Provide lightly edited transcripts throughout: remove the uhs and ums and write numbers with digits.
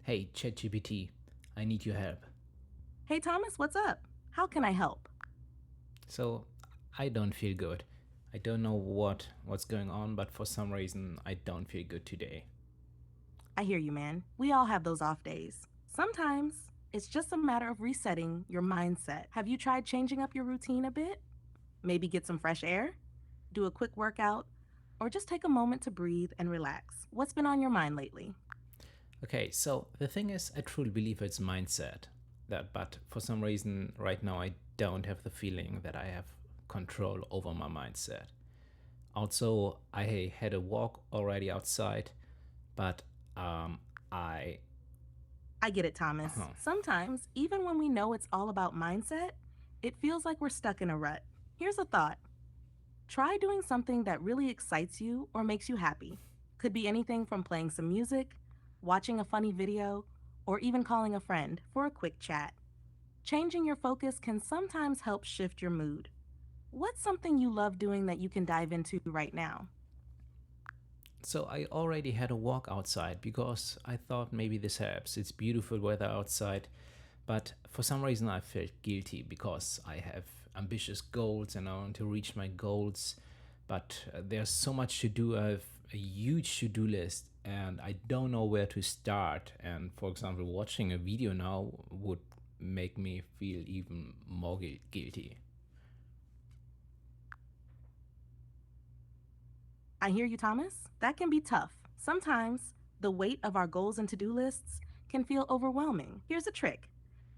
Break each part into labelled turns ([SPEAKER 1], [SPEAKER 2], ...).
[SPEAKER 1] Hey, ChatGPT, I need your help.
[SPEAKER 2] Hey Thomas, what's up? How can I help?
[SPEAKER 1] So, I don't feel good. I don't know what's going on, but for some reason I don't feel good today.
[SPEAKER 2] I hear you, man. We all have those off days. Sometimes it's just a matter of resetting your mindset. Have you tried changing up your routine a bit? Maybe get some fresh air, do a quick workout, or just take a moment to breathe and relax. What's been on your mind lately?
[SPEAKER 1] Okay, so the thing is, I truly believe it's mindset. But for some reason right now I don't have the feeling that I have control over my mindset. Also, I had a walk already outside, but um, I
[SPEAKER 2] I get it, Thomas. Sometimes, even when we know it's all about mindset, it feels like we're stuck in a rut. Here's a thought. Try doing something that really excites you or makes you happy. Could be anything from playing some music, watching a funny video, or even calling a friend for a quick chat. Changing your focus can sometimes help shift your mood. What's something you love doing that you can dive into right now?
[SPEAKER 1] So I already had a walk outside because I thought maybe this helps. It's beautiful weather outside, but for some reason I felt guilty because I have ambitious goals and I want to reach my goals, but there's so much to do. I have a huge to-do list and I don't know where to start. And for example, watching a video now would make me feel even more guilty.
[SPEAKER 2] I hear you, Thomas. That can be tough. Sometimes the weight of our goals and to do lists can feel overwhelming. Here's a trick.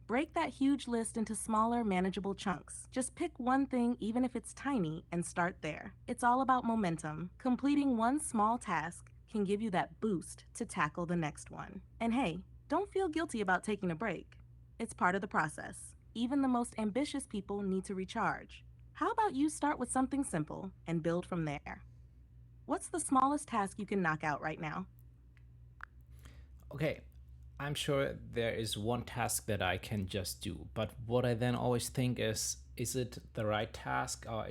[SPEAKER 2] Break that huge list into smaller, manageable chunks. Just pick one thing, even if it's tiny, and start there. It's all about momentum. Completing one small task can give you that boost to tackle the next one. And hey, don't feel guilty about taking a break. It's part of the process. Even the most ambitious people need to recharge. How about you start with something simple and build from there? What's the smallest task you can knock out right now?
[SPEAKER 1] Okay, I'm sure there is one task that I can just do, but what I then always think is it the right task or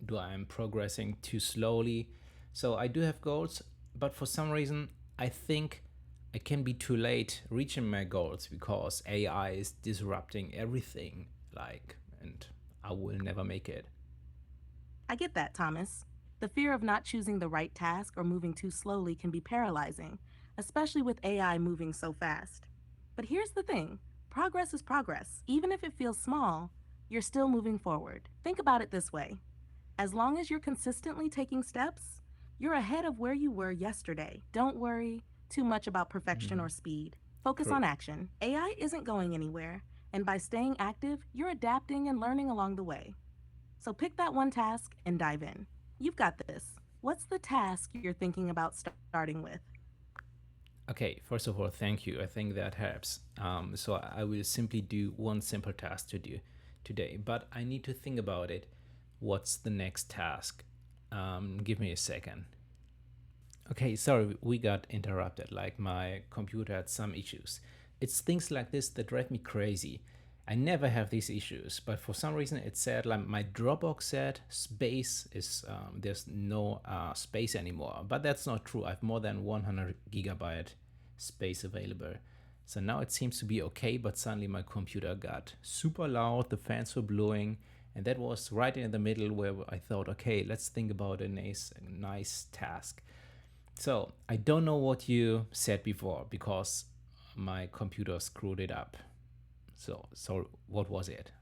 [SPEAKER 1] do I am progressing too slowly? So I do have goals, but for some reason I think I can be too late reaching my goals because AI is disrupting everything and I will never make it.
[SPEAKER 2] I get that, Thomas. The fear of not choosing the right task or moving too slowly can be paralyzing, especially with AI moving so fast. But here's the thing, progress is progress. Even if it feels small, you're still moving forward. Think about it this way, as long as you're consistently taking steps, you're ahead of where you were yesterday. Don't worry too much about perfection or speed. Focus
[SPEAKER 1] True.
[SPEAKER 2] on action. AI isn't going anywhere, and by staying active, you're adapting and learning along the way. So pick that one task and dive in. You've got this. What's the task you're thinking about starting with?
[SPEAKER 1] Okay, first of all, thank you. I think that helps. So I will simply do one simple task to do today, but I need to think about it. What's the next task? Give me a second. Okay, sorry, we got interrupted. Like my computer had some issues. It's things like this that drive me crazy. I never have these issues, but for some reason it said like my Dropbox said space is there's no space anymore. But that's not true. I have more than 100 gigabyte space available. So now it seems to be okay, but suddenly my computer got super loud, the fans were blowing, and that was right in the middle where I thought, okay, let's think about a nice task. So I don't know what you said before because my computer screwed it up. So what was it?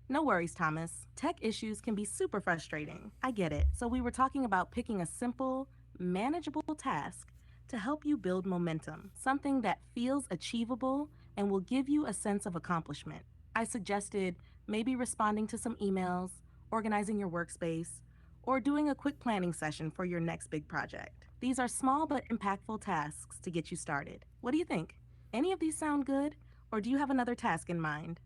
[SPEAKER 2] No worries, Thomas. Tech issues can be super frustrating. I get it. So, we were talking about picking a simple, manageable task to help you build momentum, something that feels achievable and will give you a sense of accomplishment. I suggested maybe responding to some emails, organizing your workspace, or doing a quick planning session for your next big project. These are small but impactful tasks to get you started. What do you think? Any of these sound good, or do you have another task in mind?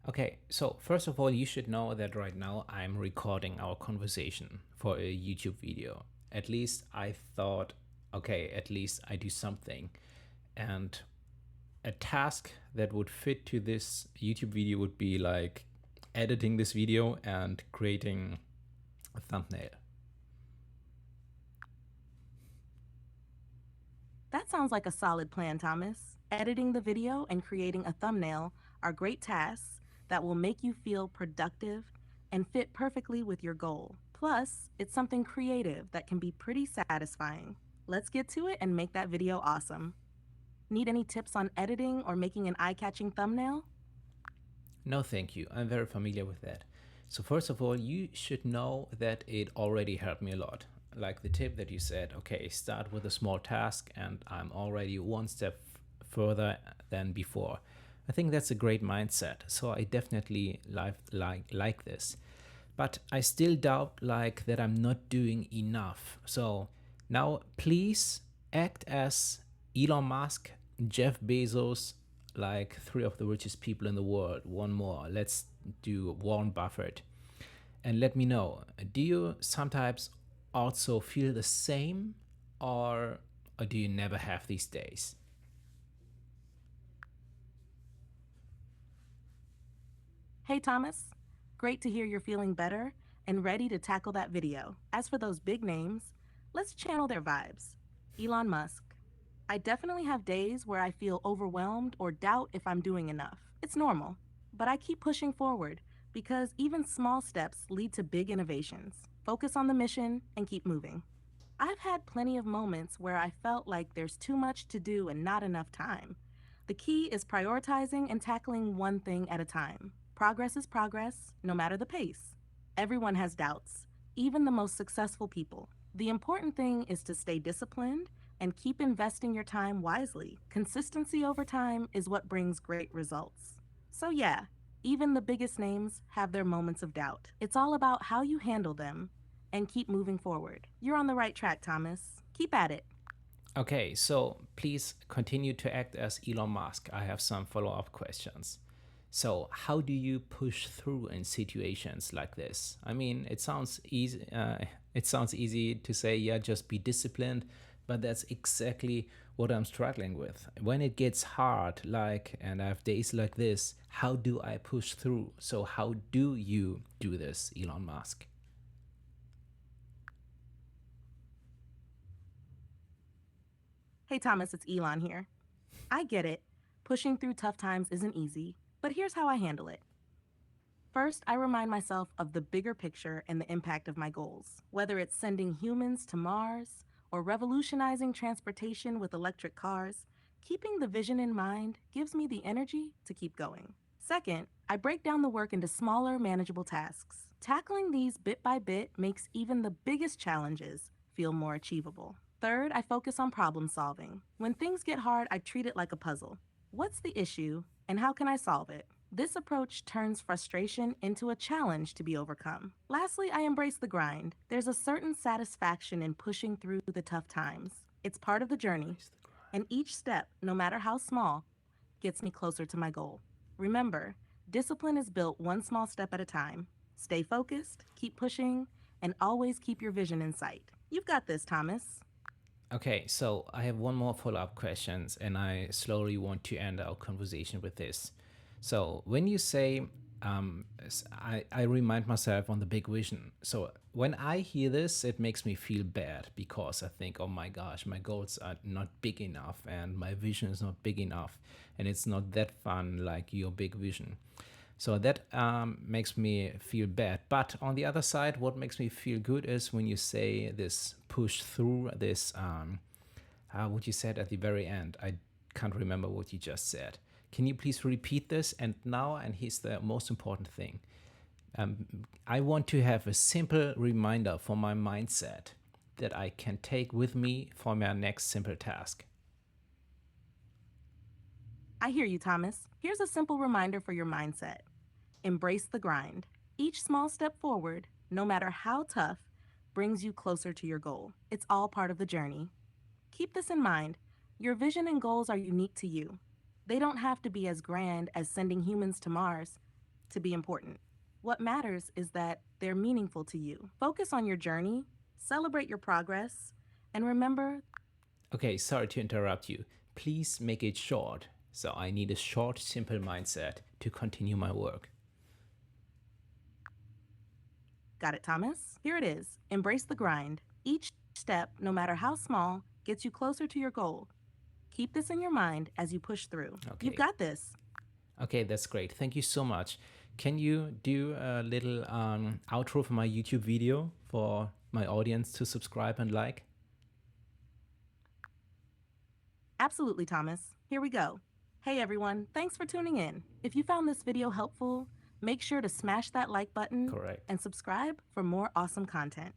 [SPEAKER 1] Okay, so first of all, you should know that right now I'm recording our conversation for a YouTube video. At least I thought, okay, at least I do something. And a task that would fit to this YouTube video would be like editing this video and creating a thumbnail.
[SPEAKER 2] That sounds like a solid plan, Thomas. Editing the video and creating a thumbnail are great tasks that will make you feel productive and fit perfectly with your goal. Plus, it's something creative that can be pretty satisfying. Let's get to it and make that video awesome. Need any tips on editing or making an eye catching thumbnail?
[SPEAKER 1] No, thank you. I'm very familiar with that. So, first of all, you should know that it already helped me a lot. Like the tip that you said, okay, start with a small task, and I'm already one step further than before. I think that's a great mindset. So, I definitely like this. But I still doubt like that I'm not doing enough. So, now please act as Elon Musk, Jeff Bezos, like three of the richest people in the world. One more. Let's do Warren Buffett. And let me know, do you sometimes also feel the same, or, or do you never have these days?
[SPEAKER 2] Hey, Thomas. Great to hear you're feeling better and ready to tackle that video. As for those big names, let's channel their vibes. Elon Musk. I definitely have days where I feel overwhelmed or doubt if I'm doing enough. It's normal, but I keep pushing forward because even small steps lead to big innovations. Focus on the mission and keep moving. I've had plenty of moments where I felt like there's too much to do and not enough time. The key is prioritizing and tackling one thing at a time. Progress is progress, no matter the pace. Everyone has doubts, even the most successful people. The important thing is to stay disciplined and keep investing your time wisely. Consistency over time is what brings great results. So, yeah, even the biggest names have their moments of doubt. It's all about how you handle them and keep moving forward. You're on the right track, Thomas. Keep at it.
[SPEAKER 1] Okay, so please continue to act as Elon Musk. I have some follow up questions. So, how do you push through in situations like this? I mean, it sounds easy. It sounds easy to say, yeah, just be disciplined, but that's exactly what I'm struggling with. When it gets hard, like, and I have days like this, how do I push through? So, how do you do this, Elon Musk?
[SPEAKER 2] Hey, Thomas, it's Elon here. I get it. Pushing through tough times isn't easy, but here's how I handle it. First, I remind myself of the bigger picture and the impact of my goals. Whether it's sending humans to Mars or revolutionizing transportation with electric cars, keeping the vision in mind gives me the energy to keep going. Second, I break down the work into smaller, manageable tasks. Tackling these bit by bit makes even the biggest challenges feel more achievable. Third, I focus on problem solving. When things get hard, I treat it like a puzzle. What's the issue, and how can I solve it? This approach turns frustration into a challenge to be overcome. Lastly, I embrace the grind. There's a certain satisfaction in pushing through the tough times. It's part of the journey, and each step, no matter how small, gets me closer to my goal. Remember, discipline is built one small step at a time. Stay focused, keep pushing, and always keep your vision in sight. You've got this, Thomas.
[SPEAKER 1] Okay, so I have one more follow up questions, and I slowly want to end our conversation with this. So when you say, I remind myself on the big vision. So when I hear this, it makes me feel bad because I think, oh my gosh, my goals are not big enough, and my vision is not big enough, and it's not that fun like your big vision. So that makes me feel bad. But on the other side, what makes me feel good is when you say this push through this, what you said at the very end. I can't remember what you just said. Can you please repeat this? And now, and here's the most important thing, I want to have a simple reminder for my mindset that I can take with me for my next simple task.
[SPEAKER 2] I hear you, Thomas. Here's a simple reminder for your mindset. Embrace the grind. Each small step forward, no matter how tough, brings you closer to your goal. It's all part of the journey. Keep this in mind. Your vision and goals are unique to you. They don't have to be as grand as sending humans to Mars to be important. What matters is that they're meaningful to you. Focus on your journey, celebrate your progress, and remember.
[SPEAKER 1] Okay, sorry to interrupt you. Please make it short. So I need a short, simple mindset to continue my work.
[SPEAKER 2] Got it, Thomas? Here it is. Embrace the grind. Each step, no matter how small, gets you closer to your goal. Keep this in your mind as you push through. You've
[SPEAKER 1] Okay.
[SPEAKER 2] got this.
[SPEAKER 1] Okay, that's great. Thank you so much. Can you do a little outro for my YouTube video for my audience to subscribe and like?
[SPEAKER 2] Absolutely, Thomas. Here we go. Hey everyone, thanks for tuning in. If you found this video helpful, make sure to smash that like button
[SPEAKER 1] Correct.
[SPEAKER 2] and subscribe for more awesome content.